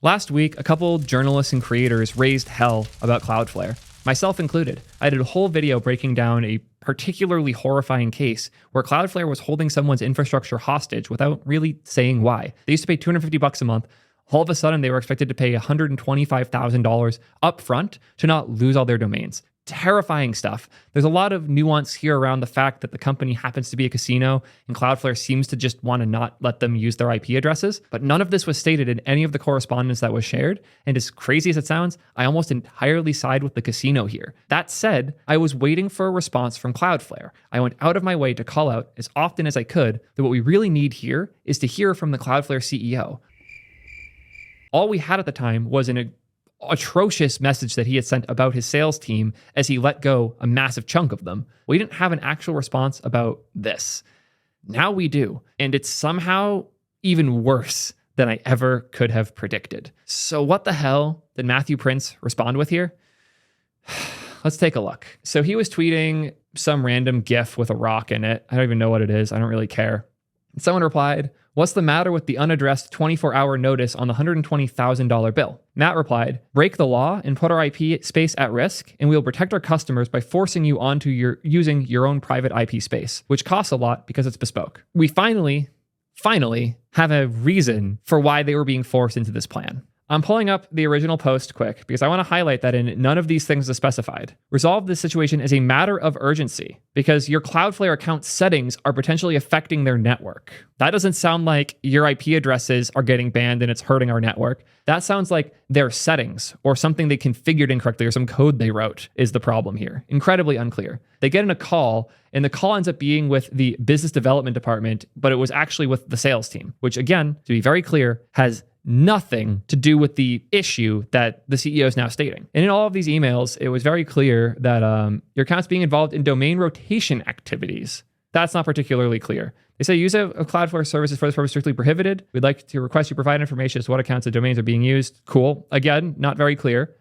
Last week, a couple journalists and creators raised hell about Cloudflare, myself included. I did a whole video breaking down a particularly horrifying case where Cloudflare was holding someone's infrastructure hostage without really saying why. They used to pay $250 a month. All of a sudden, they were expected to pay $125,000 upfront to not lose all their domains. Terrifying stuff. There's a lot of nuance here around the fact that the company happens to be a casino and Cloudflare seems to just want to not let them use their IP addresses, but none of this was stated in any of the correspondence that was shared. And as crazy as it sounds, I almost entirely side with the casino here. That said, I was waiting for a response from Cloudflare. I went out of my way to call out as often as I could that what we really need here is to hear from the Cloudflare CEO. All we had at the time was an atrocious message that he had sent about his sales team as he let go a massive chunk of them. We didn't have an actual response about this. Now we do, and it's somehow even worse than I ever could have predicted. So what the hell did Matthew Prince respond with here? Let's take a look. So he was tweeting some random GIF with a rock in it. I don't even know what it is. I don't really care. And someone replied, "What's the matter with the unaddressed 24-hour notice on the $120,000 bill?" Matt replied, "Break the law and put our IP space at risk, and we will protect our customers by forcing you onto using your own private IP space, which costs a lot because it's bespoke." We finally have a reason for why they were being forced into this plan. I'm pulling up the original post quick because I want to highlight that in none of these things is specified. Resolve this situation as a matter of urgency because your Cloudflare account settings are potentially affecting their network. That doesn't sound like your IP addresses are getting banned and it's hurting our network. That sounds like their settings or something they configured incorrectly or some code they wrote is the problem here. Incredibly unclear. They get in a call and the call ends up being with the business development department, but it was actually with the sales team, which again, to be very clear, has nothing to do with the issue that the CEO is now stating. And in all of these emails, it was very clear that your account's being involved in domain rotation activities. That's not particularly clear. They say use of Cloudflare services for this purpose strictly prohibited. We'd like to request you provide information as to what accounts and domains are being used. Cool. Again, not very clear.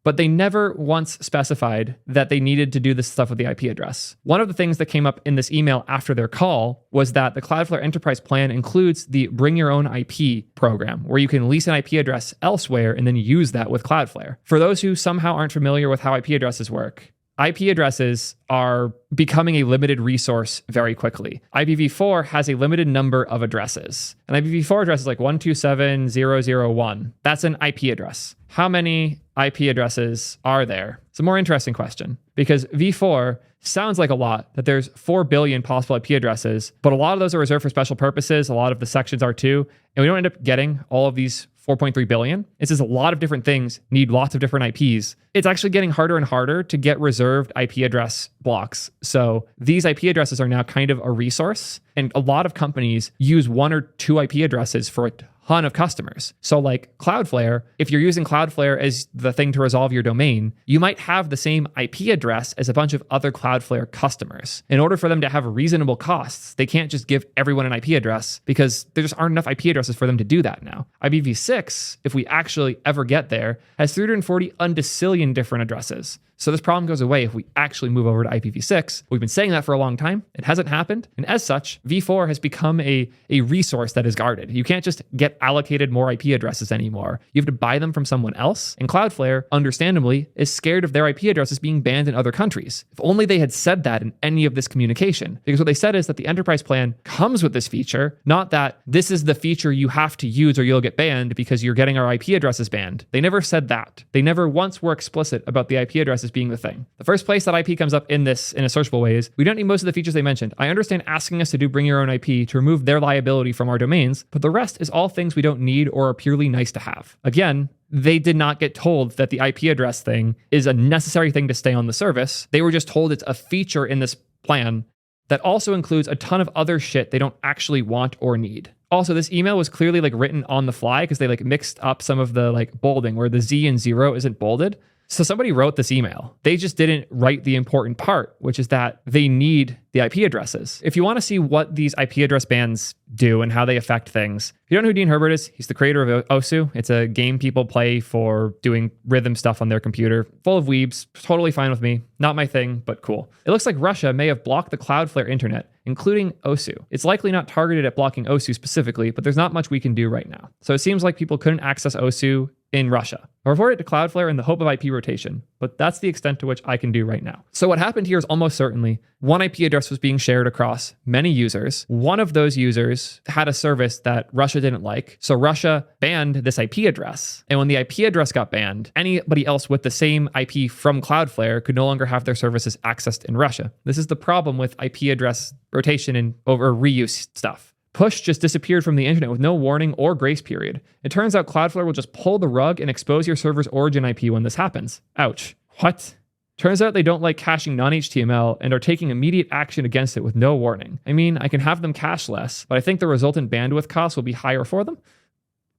But they never once specified that they needed to do this stuff with the IP address. One of the things that came up in this email after their call was that the Cloudflare Enterprise plan includes the Bring Your Own IP program, where you can lease an IP address elsewhere and then use that with Cloudflare. For those who somehow aren't familiar with how IP addresses work, IP addresses are becoming a limited resource very quickly. IPv4 has a limited number of addresses. An IPv4 address is like 127.0.0.1. That's an IP address. How many IP addresses are there? It's a more interesting question because V4 sounds like a lot, that there's 4 billion possible IP addresses, but a lot of those are reserved for special purposes. A lot of the sections are too, and we don't end up getting all of these 4.3 billion. It's just a lot of different things need lots of different IPs. It's actually getting harder and harder to get reserved IP address blocks. So these IP addresses are now kind of a resource, and a lot of companies use 1 or 2 IP addresses for a ton of customers. So like Cloudflare, if you're using Cloudflare as the thing to resolve your domain, you might have the same IP address as a bunch of other Cloudflare customers. In order for them to have reasonable costs, they can't just give everyone an IP address because there just aren't enough IP addresses for them to do that now. IPv6, if we actually ever get there, has 340 undecillion different addresses. So this problem goes away if we actually move over to IPv6. We've been saying that for a long time. It hasn't happened. And as such, V4 has become a resource that is guarded. You can't just get allocated more IP addresses anymore. You have to buy them from someone else. And Cloudflare, understandably, is scared of their IP addresses being banned in other countries. If only they had said that in any of this communication. Because what they said is that the enterprise plan comes with this feature, not that this is the feature you have to use or you'll get banned because you're getting our IP addresses banned. They never said that. They never once were explicit about the IP addresses being the thing. The first place that IP comes up in this in a searchable way is we don't need most of the features they mentioned. I understand asking us to do Bring Your Own IP to remove their liability from our domains, but the rest is all things we don't need or are purely nice to have. Again, they did not get told that the IP address thing is a necessary thing to stay on the service. They were just told it's a feature in this plan that also includes a ton of other shit they don't actually want or need. Also, this email was clearly like written on the fly because they like mixed up some of the like bolding where the Z and 0 isn't bolded. So somebody wrote this email. They just didn't write the important part, which is that they need the IP addresses. If you want to see what these IP address bans do and how they affect things, if you don't know who Dean Herbert is, he's the creator of Osu. It's a game people play for doing rhythm stuff on their computer. Full of weebs, totally fine with me. Not my thing, but cool. It looks like Russia may have blocked the Cloudflare internet including OSU. It's likely not targeted at blocking OSU specifically, but there's not much we can do right now. So it seems like people couldn't access OSU in Russia. I reported it to Cloudflare in the hope of IP rotation, but that's the extent to which I can do right now. So what happened here is almost certainly one IP address was being shared across many users. One of those users had a service that Russia didn't like. So Russia banned this IP address. And when the IP address got banned, anybody else with the same IP from Cloudflare could no longer have their services accessed in Russia. This is the problem with IP address rotation and over reuse stuff. Push just disappeared from the internet with no warning or grace period. It turns out Cloudflare will just pull the rug and expose your server's origin IP when this happens. Ouch. What? Turns out they don't like caching non-HTML and are taking immediate action against it with no warning. I mean, I can have them cache less, but I think the resultant bandwidth costs will be higher for them.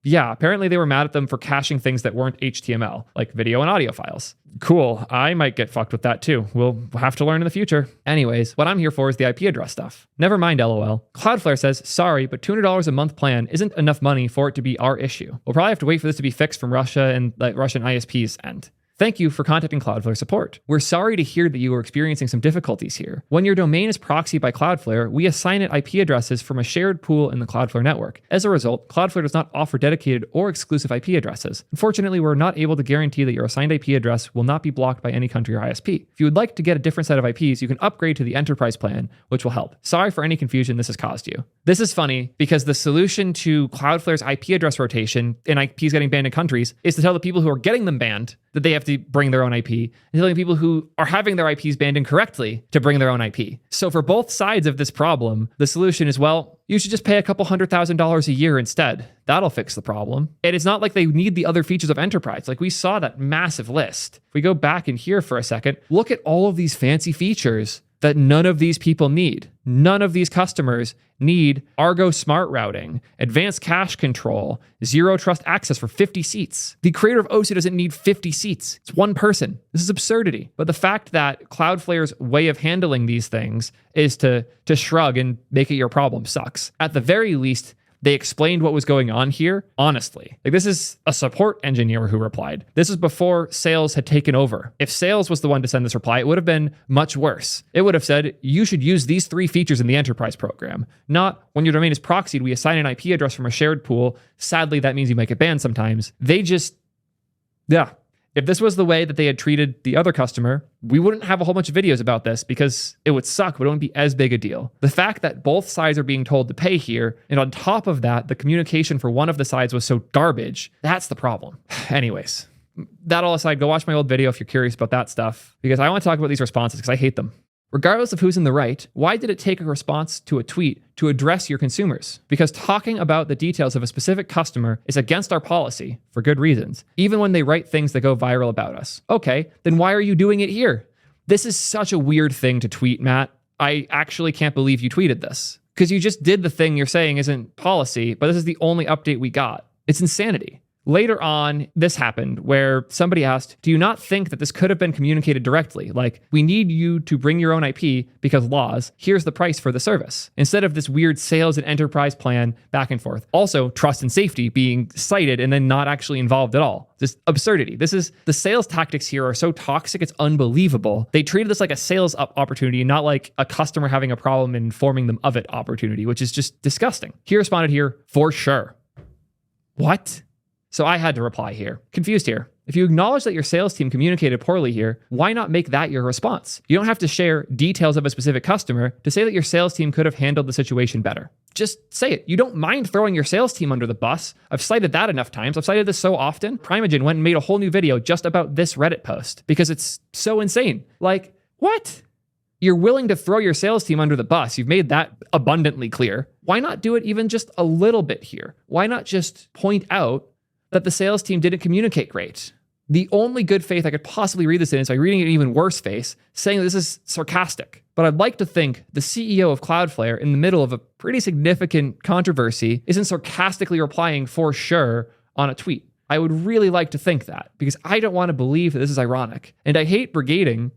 Yeah, apparently they were mad at them for caching things that weren't HTML, like video and audio files. Cool, I might get fucked with that too. We'll have to learn in the future. Anyways, what I'm here for is the IP address stuff. Never mind, LOL. Cloudflare says, sorry, but $200 a month plan isn't enough money for it to be our issue. We'll probably have to wait for this to be fixed from Russia and the Russian ISP's end. Thank you for contacting Cloudflare support. We're sorry to hear that you are experiencing some difficulties here. When your domain is proxied by Cloudflare, we assign it IP addresses from a shared pool in the Cloudflare network. As a result, Cloudflare does not offer dedicated or exclusive IP addresses. Unfortunately, we're not able to guarantee that your assigned IP address will not be blocked by any country or ISP. If you would like to get a different set of IPs, you can upgrade to the enterprise plan, which will help. Sorry for any confusion this has caused you. This is funny because the solution to Cloudflare's IP address rotation and IPs getting banned in countries is to tell the people who are getting them banned that they have to bring their own IP, and telling people who are having their IPs banned incorrectly to bring their own IP. So for both sides of this problem, the solution is, well, you should just pay a couple $100,000 a year instead. That'll fix the problem. And it's not like they need the other features of enterprise. Like we saw that massive list. If we go back in here for a second, look at all of these fancy features that none of these people need. None of these customers need Argo smart routing, advanced cache control, zero trust access for 50 seats. The creator of OSU doesn't need 50 seats. It's one person. This is absurdity. But the fact that Cloudflare's way of handling these things is to shrug and make it your problem sucks. At the very least, they explained what was going on here honestly. Like this is a support engineer who replied. This is before sales had taken over. If sales was the one to send this reply, it would have been much worse. It would have said, you should use these 3 features in the enterprise program. Not when your domain is proxied, we assign an IP address from a shared pool. Sadly, that means you might get banned sometimes. They just, yeah. If this was the way that they had treated the other customer, we wouldn't have a whole bunch of videos about this because it would suck, but it wouldn't be as big a deal. The fact that both sides are being told to pay here, and on top of that, the communication for one of the sides was so garbage, that's the problem. Anyways, that all aside, go watch my old video if you're curious about that stuff, because I want to talk about these responses because I hate them. Regardless of who's in the right, why did it take a response to a tweet to address your consumers? Because talking about the details of a specific customer is against our policy for good reasons, even when they write things that go viral about us. Okay, then why are you doing it here? This is such a weird thing to tweet, Matt. I actually can't believe you tweeted this because you just did the thing you're saying isn't policy, but this is the only update we got. It's insanity. Later on, this happened where somebody asked, do you not think that this could have been communicated directly? Like, we need you to bring your own IP because laws, here's the price for the service. Instead of this weird sales and enterprise plan back and forth. Also, trust and safety being cited and then not actually involved at all. This absurdity. The sales tactics here are so toxic, it's unbelievable. They treated this like a sales opportunity, not like a customer having a problem and informing them of it opportunity, which is just disgusting. He responded here, for sure. What? So I had to reply here. Confused here. If you acknowledge that your sales team communicated poorly here, why not make that your response? You don't have to share details of a specific customer to say that your sales team could have handled the situation better. Just say it. You don't mind throwing your sales team under the bus. I've cited that enough times. I've cited this so often. Primeagen went and made a whole new video just about this Reddit post because it's so insane. Like, what? You're willing to throw your sales team under the bus. You've made that abundantly clear. Why not do it even just a little bit here? Why not just point out that the sales team didn't communicate great? The only good faith I could possibly read this in is by reading it in even worse face, saying this is sarcastic. But I'd like to think the CEO of Cloudflare, in the middle of a pretty significant controversy, isn't sarcastically replying for sure on a tweet. I would really like to think that, because I don't want to believe that this is ironic. And I hate brigading,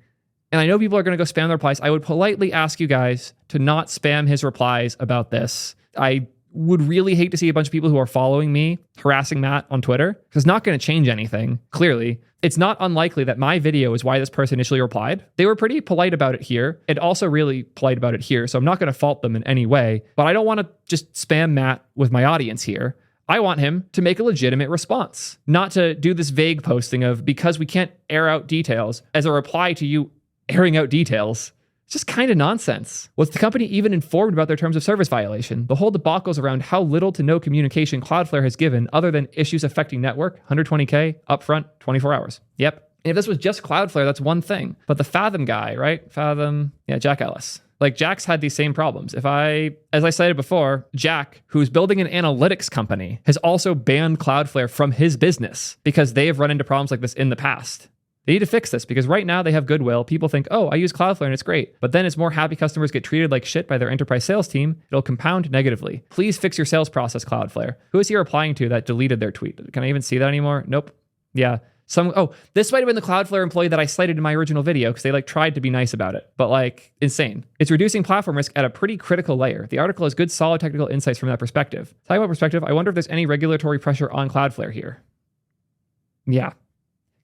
and I know people are going to go spam their replies. I would politely ask you guys to not spam his replies about this. I would really hate to see a bunch of people who are following me harassing Matt on Twitter, because it's not going to change anything, clearly. It's not unlikely that my video is why this person initially replied. They were pretty polite about it here, and also really polite about it here, so I'm not going to fault them in any way, but I don't want to just spam Matt with my audience here. I want him to make a legitimate response, not to do this vague posting of because we can't air out details as a reply to you airing out details. It's just kind of nonsense. Was the company even informed about their terms of service violation? The whole debacle's around how little to no communication Cloudflare has given other than issues affecting network, $120K, upfront, 24 hours. Yep. And if this was just Cloudflare, that's one thing. But the Fathom guy, right? Jack Ellis. Like, Jack's had these same problems. As I cited before, Jack, who's building an analytics company, has also banned Cloudflare from his business because they have run into problems like this in the past. They need to fix this because right now they have goodwill. People think, oh, I use Cloudflare and it's great. But then as more happy customers get treated like shit by their enterprise sales team, it'll compound negatively. Please fix your sales process, Cloudflare. Who is he replying to that deleted their tweet? Can I even see that anymore? Nope. Yeah. This might have been the Cloudflare employee that I cited in my original video because they tried to be nice about it, but insane. It's reducing platform risk at a pretty critical layer. The article has good, solid technical insights from that perspective. Talking about perspective, I wonder if there's any regulatory pressure on Cloudflare here. Yeah.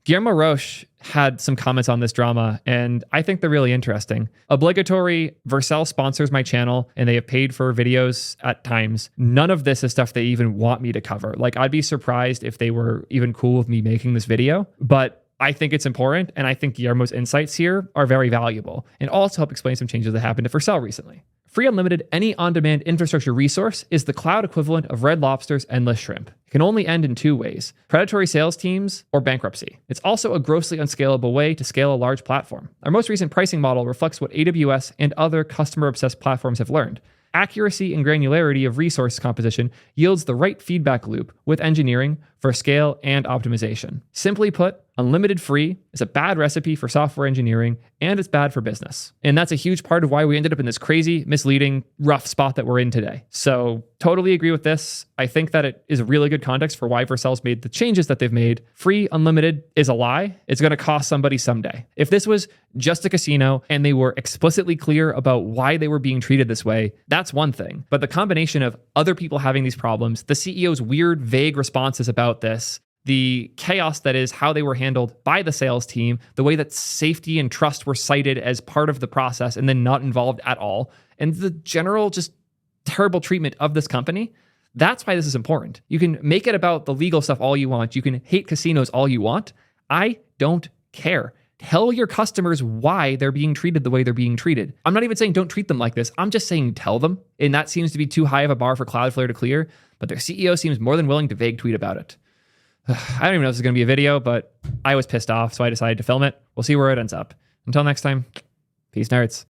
Guillermo Roche had some comments on this drama, and I think they're really interesting. Obligatory, Vercel sponsors my channel, and they have paid for videos at times. None of this is stuff they even want me to cover. I'd be surprised if they were even cool with me making this video, but I think it's important, and I think Guillermo's insights here are very valuable, and also help explain some changes that happened to Vercel recently. Free Unlimited, any on-demand infrastructure resource, is the cloud equivalent of Red Lobster's Endless Shrimp. It can only end in two ways: predatory sales teams or bankruptcy. It's also a grossly unscalable way to scale a large platform. Our most recent pricing model reflects what AWS and other customer-obsessed platforms have learned. Accuracy and granularity of resource composition yields the right feedback loop with engineering for scale and optimization. Simply put, unlimited free is a bad recipe for software engineering, and it's bad for business. And that's a huge part of why we ended up in this crazy, misleading, rough spot that we're in today. So totally agree with this. I think that it is a really good context for why Vercel's made the changes that they've made. Free, unlimited is a lie. It's going to cost somebody someday. If this was just a casino and they were explicitly clear about why they were being treated this way, that's one thing. But the combination of other people having these problems, the CEO's weird, vague responses about this, the chaos that is how they were handled by the sales team, the way that safety and trust were cited as part of the process and then not involved at all, and the general just terrible treatment of this company, that's why this is important. You can make it about the legal stuff all you want. You can hate casinos all you want. I don't care. Tell your customers why they're being treated the way they're being treated. I'm not even saying don't treat them like this. I'm just saying tell them. And that seems to be too high of a bar for Cloudflare to clear, but their CEO seems more than willing to vague tweet about it. I don't even know if this is going to be a video, but I was pissed off, so I decided to film it. We'll see where it ends up. Until next time, peace, nerds.